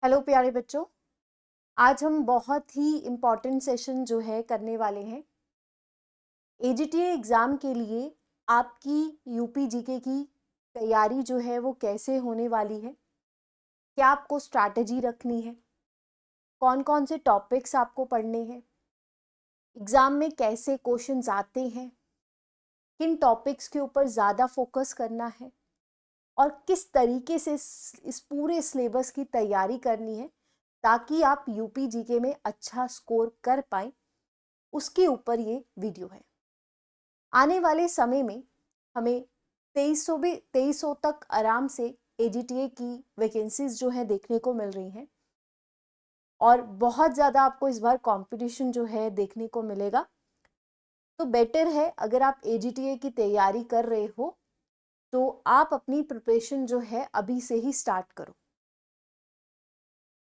Hello प्यारे बच्चों। आज हम बहुत ही इम्पॉर्टेंट सेशन जो है करने वाले हैं। एजीटीए एग्ज़ाम के लिए आपकी यूपी जीके की तैयारी जो है वो कैसे होने वाली है, क्या आपको स्ट्रैटेजी रखनी है, कौन कौन से टॉपिक्स आपको पढ़ने हैं, एग्ज़ाम में कैसे क्वेश्चंस आते हैं, किन टॉपिक्स के ऊपर ज़्यादा फोकस करना है और किस तरीके से इस पूरे सिलेबस की तैयारी करनी है ताकि आप यूपी जीके में अच्छा स्कोर कर पाएँ, उसके ऊपर ये वीडियो है। आने वाले समय में हमें 2300 तक आराम से एजीटीए की वैकेंसीज जो है देखने को मिल रही हैं और बहुत ज़्यादा आपको इस बार कंपटीशन जो है देखने को मिलेगा। तो बेटर है अगर आप एजीटीए की तैयारी कर रहे हो तो आप अपनी प्रिपरेशन जो है अभी से ही स्टार्ट करो,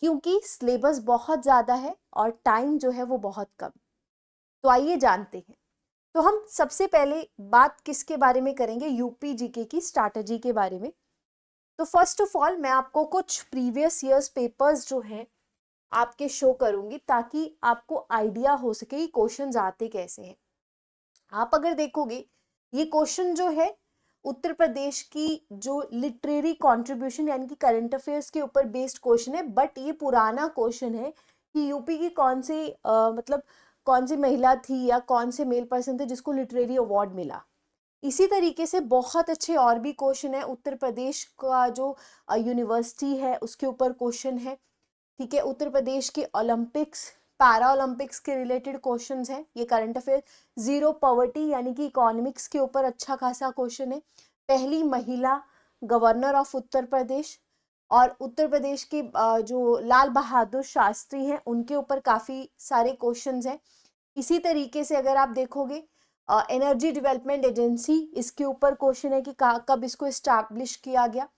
क्योंकि सिलेबस बहुत ज़्यादा है और टाइम जो है वो बहुत कम। तो आइए जानते हैं। तो हम सबसे पहले बात किसके बारे में करेंगे? यूपी जीके की स्ट्रैटेजी के बारे में। तो फर्स्ट ऑफ ऑल मैं आपको कुछ प्रीवियस ईयर्स पेपर्स जो हैं आपके शो करूंगी ताकि आपको आइडिया हो सके कि क्वेश्चंस आते कैसे हैं। आप अगर देखोगे ये क्वेश्चन जो है उत्तर प्रदेश की जो लिटरेरी कंट्रीब्यूशन यानी कि करंट अफेयर्स के ऊपर बेस्ड क्वेश्चन है, बट ये पुराना क्वेश्चन है कि यूपी की कौन सी मतलब कौन सी महिला थी या कौन से मेल पर्सन थे जिसको लिटरेरी अवार्ड मिला। इसी तरीके से बहुत अच्छे और भी क्वेश्चन है। उत्तर प्रदेश का जो यूनिवर्सिटी है उसके ऊपर क्वेश्चन है। ठीक है, उत्तर प्रदेश के ओलंपिक्स पैरा ओलंपिक्स के रिलेटेड क्वेश्चंस हैं। ये करंट अफेयर जीरो पॉवर्टी यानी कि इकोनॉमिक्स के ऊपर अच्छा खासा क्वेश्चन है। पहली महिला गवर्नर ऑफ उत्तर प्रदेश और उत्तर प्रदेश के जो लाल बहादुर शास्त्री हैं उनके ऊपर काफ़ी सारे क्वेश्चंस हैं। इसी तरीके से अगर आप देखोगे एनर्जी डेवलपमेंट एजेंसी, इसके ऊपर क्वेश्चन है कि कब इसको इस्टेब्लिश किया गया।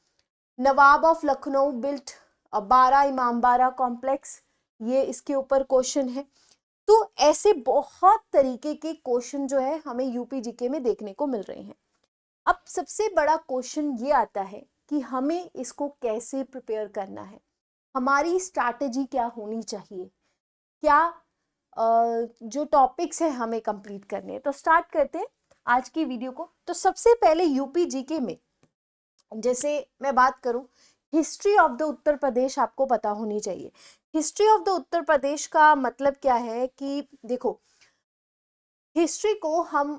नवाब ऑफ लखनऊ बिल्ट बारा इमामबाड़ा कॉम्प्लेक्स, ये इसके ऊपर क्वेश्चन है। तो ऐसे बहुत तरीके के क्वेश्चन जो है हमें यूपी जीके में देखने को मिल रहे हैं। अब सबसे बड़ा क्वेश्चन ये आता है कि हमें इसको कैसे प्रिपेयर करना है, हमारी स्ट्रैटेजी क्या होनी चाहिए, क्या जो टॉपिक्स है हमें कंप्लीट करने हैं। तो स्टार्ट करते हैं आज की वीडियो को। तो सबसे पहले यूपी जीके में जैसे मैं बात करूं, history of the Uttar Pradesh आपको पता होनी चाहिए। History of the Uttar Pradesh का मतलब क्या है कि देखो, हिस्ट्री को हम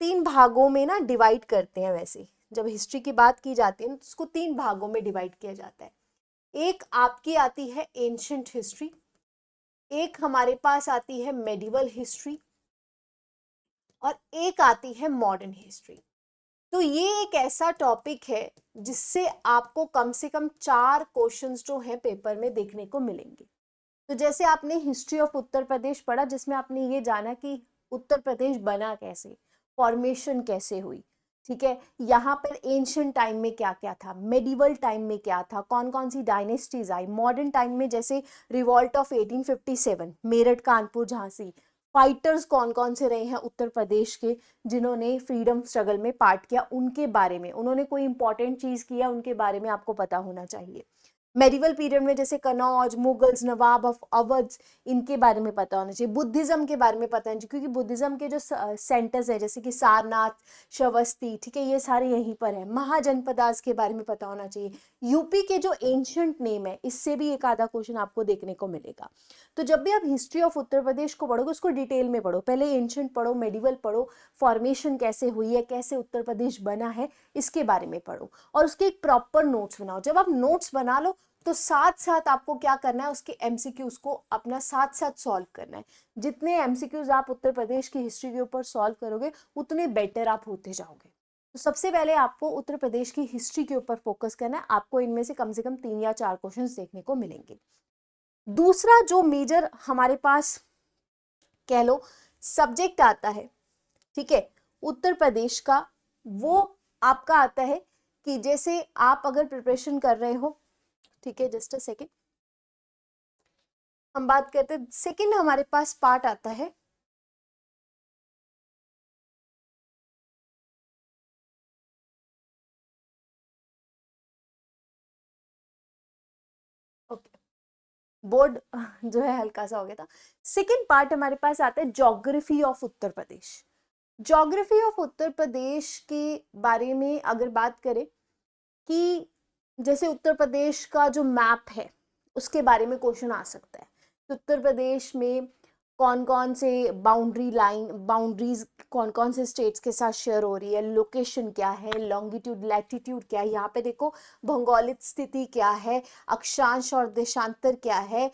तीन भागों में ना डिवाइड करते हैं। वैसे जब हिस्ट्री की बात की जाती है तो उसको तीन भागों में डिवाइड किया जाता है। एक आपकी आती है एंशिएंट हिस्ट्री, एक हमारे पास आती है मेडिवल हिस्ट्री और एक आती है मॉडर्न हिस्ट्री। तो ये एक ऐसा टॉपिक है जिससे आपको कम से कम 4 क्वेश्चंस जो है पेपर में देखने को मिलेंगे। तो जैसे आपने हिस्ट्री ऑफ उत्तर प्रदेश पढ़ा जिसमें आपने ये जाना कि उत्तर प्रदेश बना कैसे, फॉर्मेशन कैसे हुई। ठीक है, यहाँ पर एंशियंट टाइम में क्या क्या था, मेडिवल टाइम में क्या था, कौन कौन सी डायनेस्टीज आई, मॉडर्न टाइम में जैसे revolt of 1857 Meerut Kanpur Jhansi, fighters कौन कौन से रहे हैं उत्तर प्रदेश के जिन्होंने फ्रीडम स्ट्रगल में पार्ट किया, उनके बारे में, उन्होंने कोई इंपॉर्टेंट चीज किया उनके बारे में आपको पता होना चाहिए। मेडिवल पीरियड में जैसे Kannauj, Mughals, Nawab of Awadh, इनके बारे में पता होना चाहिए। बुद्धिज्म के बारे में पता होना चाहिए क्योंकि बुद्धिज्म के जो सेंटर्स है जैसे कि सारनाथ, श्रवस्ती, ठीक है, ये सारे यहीं पर है। महाजनपदास के बारे में पता होना चाहिए। यूपी के जो एंशियंट नेम है इससे भी एक आधा क्वेश्चन आपको देखने को मिलेगा। तो जब भी आप हिस्ट्री ऑफ उत्तर प्रदेश को पढ़ोगे उसको डिटेल में पढ़ो, पहले एंशियंट पढ़ो, मेडिवल पढ़ो, फॉर्मेशन कैसे हुई है, कैसे उत्तर प्रदेश बना है, इसके बारे में पढ़ो और उसके एक प्रॉपर नोट्स बनाओ। जब आप नोट्स बना लो तो साथ साथ आपको क्या करना है, उसके एमसीक्यूज को अपना साथ साथ सॉल्व करना है। जितने एमसीक्यूज आप उत्तर प्रदेश की हिस्ट्री के ऊपर सॉल्व करोगे उतने बेटर आप होते जाओगे। तो सबसे पहले आपको उत्तर प्रदेश की हिस्ट्री के ऊपर फोकस करना है। आपको इनमें से कम 3 या 4 क्वेश्चंस देखने को मिलेंगे। दूसरा जो मेजर हमारे पास कह लो सब्जेक्ट आता है, ठीक है, उत्तर प्रदेश का, वो आपका आता है कि जैसे आप अगर प्रिपरेशन कर रहे हो, ठीक है, जस्ट अ सेकेंड, हम बात करते हैं सेकेंड हमारे पास पार्ट आता है ओके, बोर्ड जो है हल्का सा हो गया था। सेकेंड पार्ट हमारे पास आता है geography of Uttar Pradesh. Geography of Uttar Pradesh के बारे में अगर बात करें कि जैसे उत्तर प्रदेश का जो मैप है उसके बारे में क्वेश्चन आ सकता है कि उत्तर प्रदेश में कौन कौन से बाउंड्रीज कौन कौन से स्टेट्स के साथ शेयर हो रही है, लोकेशन क्या है, लॉन्गिट्यूड लैटिट्यूड क्या है, यहाँ पे देखो भौगोलिक स्थिति क्या है, अक्षांश और देशांतर क्या है,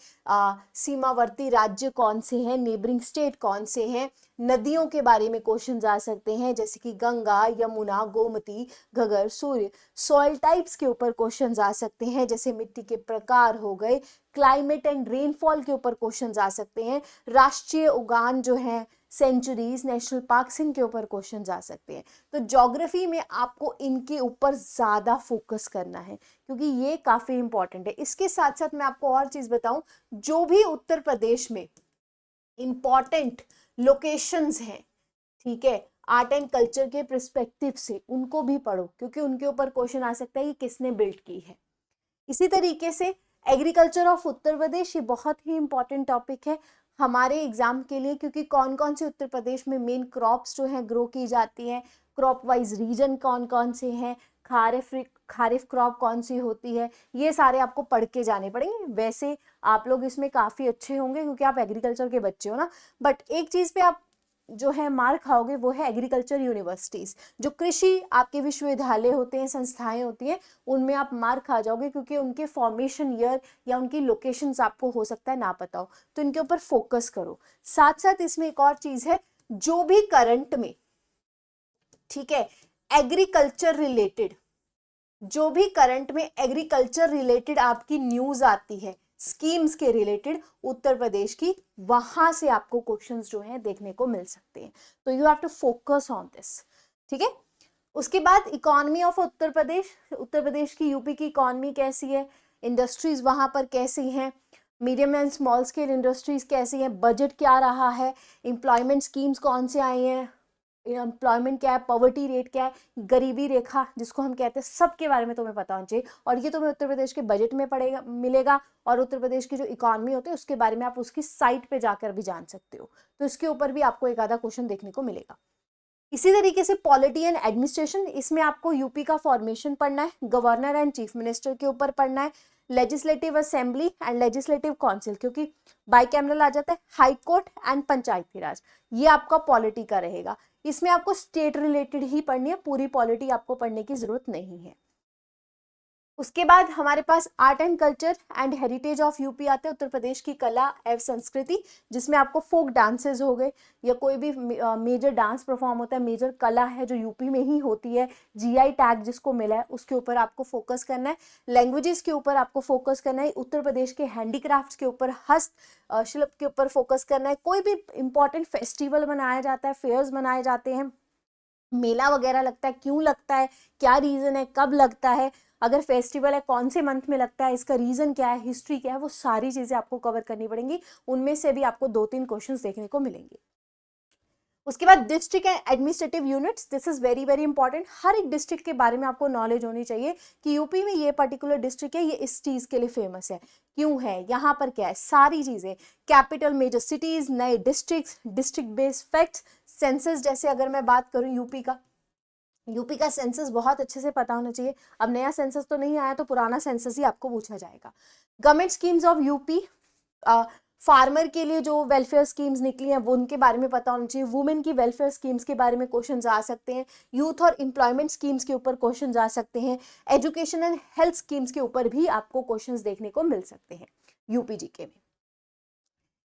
सीमावर्ती राज्य कौन से हैं, नेबरिंग स्टेट कौन से हैं, नदियों के बारे में क्वेश्चन आ सकते हैं जैसे कि गंगा, यमुना, गोमती, घगर, सूर्य। सॉइल टाइप्स के ऊपर क्वेश्चंस आ सकते हैं जैसे मिट्टी के प्रकार हो गए, क्लाइमेट एंड रेनफॉल के ऊपर क्वेश्चंस आ सकते हैं, राष्ट्रीय उद्यान जो है, सेंचुरीज, नेशनल पार्क्स, इनके ऊपर क्वेश्चंस आ सकते हैं। तो ज्योग्राफी में आपको इनके ऊपर ज्यादा फोकस करना है क्योंकि ये काफी इंपॉर्टेंट है। इसके साथ साथ मैं आपको और चीज बताऊं, जो भी उत्तर प्रदेश में इंपॉर्टेंट लोकेशंस हैं, ठीक है, आर्ट एंड कल्चर के पर्सपेक्टिव से उनको भी पढ़ो क्योंकि उनके ऊपर क्वेश्चन आ सकता है कि किसने बिल्ड की है। इसी तरीके से एग्रीकल्चर ऑफ उत्तर प्रदेश, ये बहुत ही इंपॉर्टेंट टॉपिक है हमारे एग्जाम के लिए क्योंकि कौन कौन से उत्तर प्रदेश में मेन क्रॉप्स जो है ग्रो की जाती हैं, क्रॉप वाइज रीजन कौन कौन से हैं, खारिफ क्रॉप कौन सी होती है, ये सारे आपको पढ़ के जाने पड़ेंगे। वैसे आप लोग इसमें काफ़ी अच्छे होंगे क्योंकि आप एग्रीकल्चर के बच्चे हो ना, बट एक चीज़ पे आप जो है मार खाओगे वो है एग्रीकल्चर यूनिवर्सिटीज़। जो कृषि आपके विश्वविद्यालय होते हैं, संस्थाएं होती हैं, उनमें आप मार खा जाओगे क्योंकि उनके फॉर्मेशन ईयर या उनकी लोकेशंस आपको हो सकता है ना पता हो, तो इनके ऊपर फोकस करो। साथ साथ इसमें एक और चीज़ है, जो भी करंट में, ठीक है, एग्रीकल्चर रिलेटेड, जो भी करंट में एग्रीकल्चर रिलेटेड आपकी न्यूज़ आती है, स्कीम्स के रिलेटेड उत्तर प्रदेश की, वहां से आपको क्वेश्चंस जो हैं देखने को मिल सकते हैं। तो you have to focus on this, ठीक है। उसके बाद इकोनॉमी ऑफ उत्तर प्रदेश, उत्तर प्रदेश की, यूपी की इकोनॉमी कैसी है, इंडस्ट्रीज वहां पर कैसी हैं, medium and small scale industries कैसी हैं, बजट क्या रहा है, एम्प्लॉयमेंट स्कीम्स कौन से आए हैं, एम्प्लॉयमेंट क्या है, पॉवर्टी रेट क्या है, गरीबी रेखा जिसको हम कहते हैं, सबके बारे में तुम्हें पता होना चाहिए। और ये तुम्हें उत्तर प्रदेश के बजट में पड़ेगा मिलेगा, और उत्तर प्रदेश की जो इकोनॉमी होती है उसके बारे में आप उसकी साइट पे जाकर भी जान सकते हो, तो इसके ऊपर भी आपको एक आधा क्वेश्चन देखने को मिलेगा। इसी तरीके से पॉलिटी एंड एडमिनिस्ट्रेशन, इसमें आपको यूपी का फॉर्मेशन पढ़ना है, गवर्नर एंड चीफ मिनिस्टर के ऊपर पढ़ना है, legislative assembly and legislative council, क्योंकि बाइकैमरल आ जाता है, हाई कोर्ट एंड पंचायती राज, ये आपका पॉलिटी का रहेगा। इसमें आपको स्टेट रिलेटेड ही पढ़नी है, पूरी पॉलिटी आपको पढ़ने की जरूरत नहीं है। उसके बाद हमारे पास art and culture and heritage of UP आते हैं, उत्तर प्रदेश की कला एवं संस्कृति, जिसमें आपको फोक डांसेस हो गए या कोई भी मेजर डांस परफॉर्म होता है, मेजर कला है जो यूपी में ही होती है, जीआई टैग जिसको मिला है, उसके ऊपर आपको फोकस करना है। लैंग्वेजेस के ऊपर आपको फोकस करना है, उत्तर प्रदेश के हैंडीक्राफ्ट्स के ऊपर, हस्त शिल्प के ऊपर फोकस करना है। कोई भी इंपॉर्टेंट फेस्टिवल मनाया जाता है, फेयर्स मनाए जाते हैं, मेला वगैरह लगता है, क्यों लगता है, क्या रीज़न है, कब लगता है, अगर फेस्टिवल है कौन से मंथ में लगता है, इसका रीज़न क्या है, हिस्ट्री क्या है, वो सारी चीज़ें आपको कवर करनी पड़ेंगी। उनमें से भी आपको 2-3 क्वेश्चंस देखने को मिलेंगे। उसके बाद district and administrative units, this is very very important. हर एक डिस्ट्रिक्ट के बारे में आपको नॉलेज होनी चाहिए कि यूपी में ये पर्टिकुलर डिस्ट्रिक्ट है, ये इस चीज़ के लिए फेमस है, क्यों है, यहाँ पर क्या है, सारी चीज़ें, कैपिटल, मेजर सिटीज, नए district, district based facts, census, जैसे अगर मैं बात करूँ यूपी का सेंसस बहुत अच्छे से पता होना चाहिए। अब नया सेंसस तो नहीं आया तो पुराना सेंसस ही आपको पूछा जाएगा। Government schemes of UP, farmer के लिए जो वेलफेयर स्कीम्स निकली हैं वो उनके बारे में पता होना चाहिए। वुमेन की वेलफेयर स्कीम्स के बारे में क्वेश्चंस आ सकते हैं। यूथ और एम्प्लॉयमेंट स्कीम्स के ऊपर क्वेश्चंस आ सकते हैं। एजुकेशन एंड हेल्थ स्कीम्स के ऊपर भी आपको क्वेश्चंस देखने को मिल सकते हैं यूपी जीके में।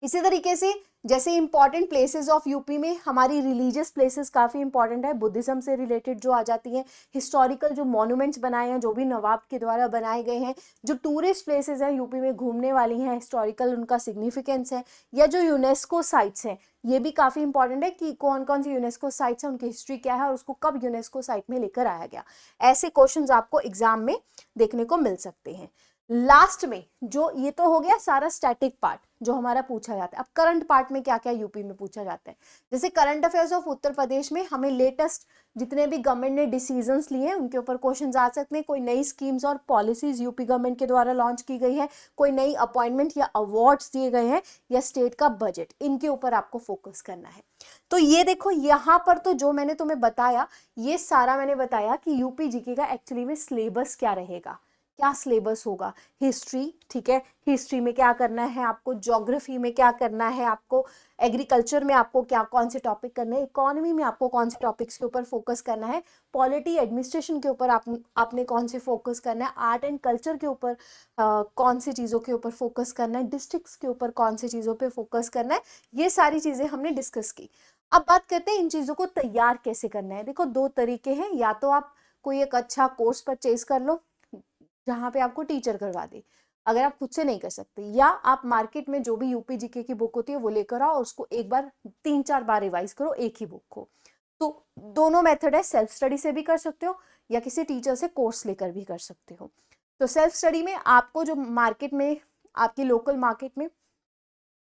इसी तरीके से जैसे इंपॉर्टेंट प्लेसेस ऑफ यूपी में हमारी रिलीजियस प्लेसेस काफ़ी इंपॉर्टेंट है, बुद्धिज्म से रिलेटेड जो आ जाती हैं, हिस्टोरिकल जो मॉन्यूमेंट्स बनाए हैं जो भी नवाब के द्वारा बनाए गए हैं, जो टूरिस्ट प्लेसेस हैं यूपी में घूमने वाली हैं, हिस्टोरिकल उनका सिग्निफिकेंस है, या जो यूनेस्को साइट्स हैं, ये भी काफ़ी इंपॉर्टेंट है कि कौन कौन सी यूनेस्को साइट्स हैं, उनकी हिस्ट्री क्या है और उसको कब यूनेस्को साइट में लेकर आया गया। ऐसे क्वेश्चन आपको एग्जाम में देखने को मिल सकते हैं। लास्ट में जो ये तो हो गया सारा स्टैटिक पार्ट जो हमारा पूछा जाता है। अब करंट पार्ट में क्या क्या यूपी में पूछा जाता है, जैसे करंट अफेयर्स ऑफ उत्तर प्रदेश में हमें लेटेस्ट जितने भी गवर्नमेंट ने डिसीजंस लिए हैं उनके ऊपर क्वेश्चंस आ सकते हैं। कोई नई स्कीम्स और पॉलिसीज यूपी गवर्नमेंट के द्वारा लॉन्च की गई है, कोई नई अपॉइंटमेंट या अवार्ड्स दिए गए हैं, या स्टेट का बजट, इनके ऊपर आपको फोकस करना है। तो ये देखो यहाँ पर तो जो मैंने तुम्हें बताया ये सारा मैंने बताया कि यूपी जीके का एक्चुअली में सिलेबस क्या रहेगा, क्या सिलेबस होगा। हिस्ट्री, ठीक है, हिस्ट्री में क्या करना है आपको, ज्योग्राफी में क्या करना है आपको, एग्रीकल्चर में आपको क्या कौन से टॉपिक करने हैं, इकोनॉमी में आपको कौन से टॉपिक्स के ऊपर फोकस करना है, पॉलिटी एडमिनिस्ट्रेशन के ऊपर आपने कौन से फोकस करना है, आर्ट एंड कल्चर के ऊपर कौन सी चीज़ों के ऊपर फोकस करना है, डिस्ट्रिक्ट्स के ऊपर कौन सी चीज़ों पे फोकस करना है, ये सारी चीज़ें हमने डिस्कस की। अब बात करते हैं इन चीज़ों को तैयार कैसे करना है। देखो दो तरीके हैं, या तो आप कोई एक अच्छा कोर्स परचेज कर लो जहाँ पे आपको टीचर करवा दे, अगर आप खुद से नहीं कर सकते, या आप मार्केट में जो भी यूपी जीके की बुक होती है वो लेकर आओ, उसको एक बार 3-4 बार रिवाइज करो एक ही बुक को। तो दोनों मेथड है, सेल्फ स्टडी से भी कर सकते हो या किसी टीचर से कोर्स लेकर भी कर सकते हो। तो सेल्फ स्टडी में आपको जो मार्केट में, आपकी लोकल मार्केट में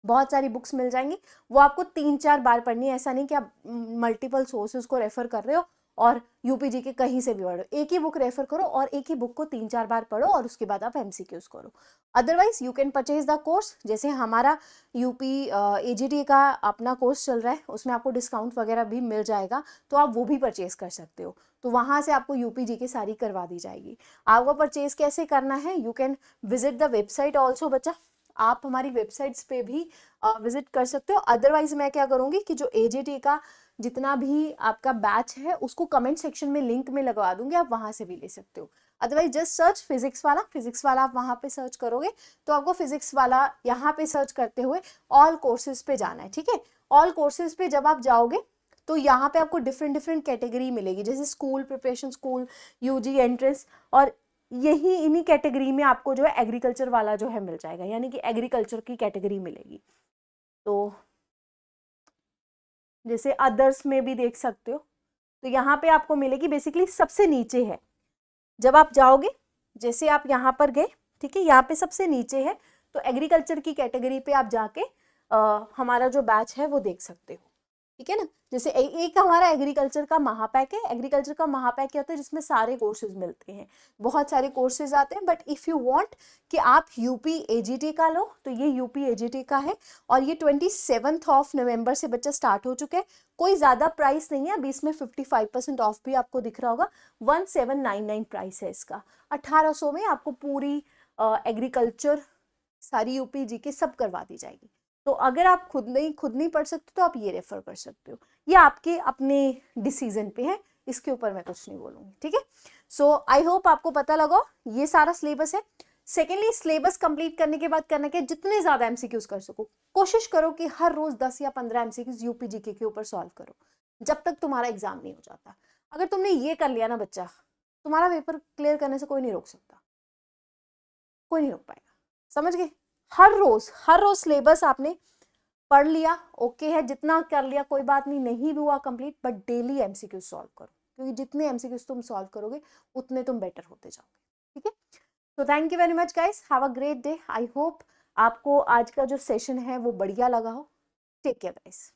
बहुत सारी बुक्स मिल जाएंगी, वो आपको 3-4 बार पढ़नी है। ऐसा नहीं कि आप मल्टीपल सोर्सेज को रेफर कर रहे हो और यूपीजी के कहीं से भी पढ़ो, एक ही बुक रेफर करो और एक ही बुक को 3-4 बार पढ़ो और उसके बाद आप एमसीक्यूज करो। Otherwise you can purchase the course, जैसे हमारा यूपी एजीटी का अपना कोर्स चल रहा है, उसमें आपको डिस्काउंट वगैरह भी मिल जाएगा, तो आप वो भी परचेज कर सकते हो। तो वहां से आपको यूपीजी की सारी करवा दी जाएगी। आपको परचेज कैसे करना है, you can visit the website also बच्चा, आप हमारी वेबसाइट्स पे भी विजिट कर सकते हो। अदरवाइज मैं क्या करूँगी कि जो एजीटी का जितना भी आपका बैच है उसको कमेंट सेक्शन में लिंक में लगवा दूंगी, आप वहां से भी ले सकते हो। अदरवाइज जस्ट सर्च फिजिक्स वाला, फिजिक्स वाला आप वहां पे सर्च करोगे तो आपको फिजिक्स वाला यहाँ पे सर्च करते हुए ऑल कोर्सेज पे जाना है, ठीक है। ऑल कोर्सेज पे जब आप जाओगे तो यहाँ पे आपको डिफरेंट डिफरेंट कैटेगरी मिलेगी, जैसे school preparation, school UG entrance, और यही इन्हीं कैटेगरी में आपको जो है एग्रीकल्चर वाला जो है मिल जाएगा, यानी कि एग्रीकल्चर की कैटेगरी मिलेगी। तो जैसे अदर्स में भी देख सकते हो, तो यहाँ पे आपको मिलेगी, बेसिकली सबसे नीचे है जब आप जाओगे, जैसे आप यहाँ पर गए, ठीक है, यहाँ पे सबसे नीचे है, तो एग्रीकल्चर की कैटेगरी पे आप जाके हमारा जो बैच है वो देख सकते हो, ठीक है ना। जैसे एक हमारा एग्रीकल्चर का महापैक है, एग्रीकल्चर का महापैक क्या होता है, जिसमें सारे कोर्सेज मिलते हैं, बहुत सारे कोर्सेज आते हैं, बट इफ़ यू वांट कि आप यूपी एजीटी का लो तो ये यूपी एजीटी का है, और ये 27 नवंबर से बच्चा स्टार्ट हो चुके हैं। कोई ज़्यादा प्राइस नहीं है, अभी इसमें 55% ऑफ भी आपको दिख रहा होगा, 1799 प्राइस है इसका। 1800 में आपको पूरी एग्रीकल्चर सारी यूपी जीके सब करवा दी जाएगी। तो अगर आप खुद नहीं पढ़ सकते तो आप ये रेफर कर सकते हो, ये आपके अपने डिसीजन पे है, इसके ऊपर मैं कुछ नहीं बोलूंगी, ठीक है। सो आई होप आपको पता लगा, ये सारा सिलेबस है। सेकेंडली सिलेबस कंप्लीट करने के बाद करना क्या, जितने ज्यादा एमसीक्यूज कर सको, कोशिश करो कि हर रोज 10 या 15 एमसीक्यूज यूपी जीके के ऊपर सॉल्व करो जब तक तुम्हारा एग्जाम नहीं हो जाता। अगर तुमने ये कर लिया ना बच्चा, तुम्हारा पेपर क्लियर करने से कोई नहीं रोक सकता, कोई नहीं रोक पाएगा, समझ गए। हर रोज सिलेबस आपने पढ़ लिया, ओके है, जितना कर लिया कोई बात नहीं, नहीं भी हुआ complete, but daily MCQ solve करो, क्योंकि जितने एमसीक्यूज तुम सॉल्व करोगे उतने तुम बेटर होते जाओगे, ठीक है। तो thank you very much guys, have a great day. I hope आपको आज का जो सेशन है वो बढ़िया लगा हो। Take care guys.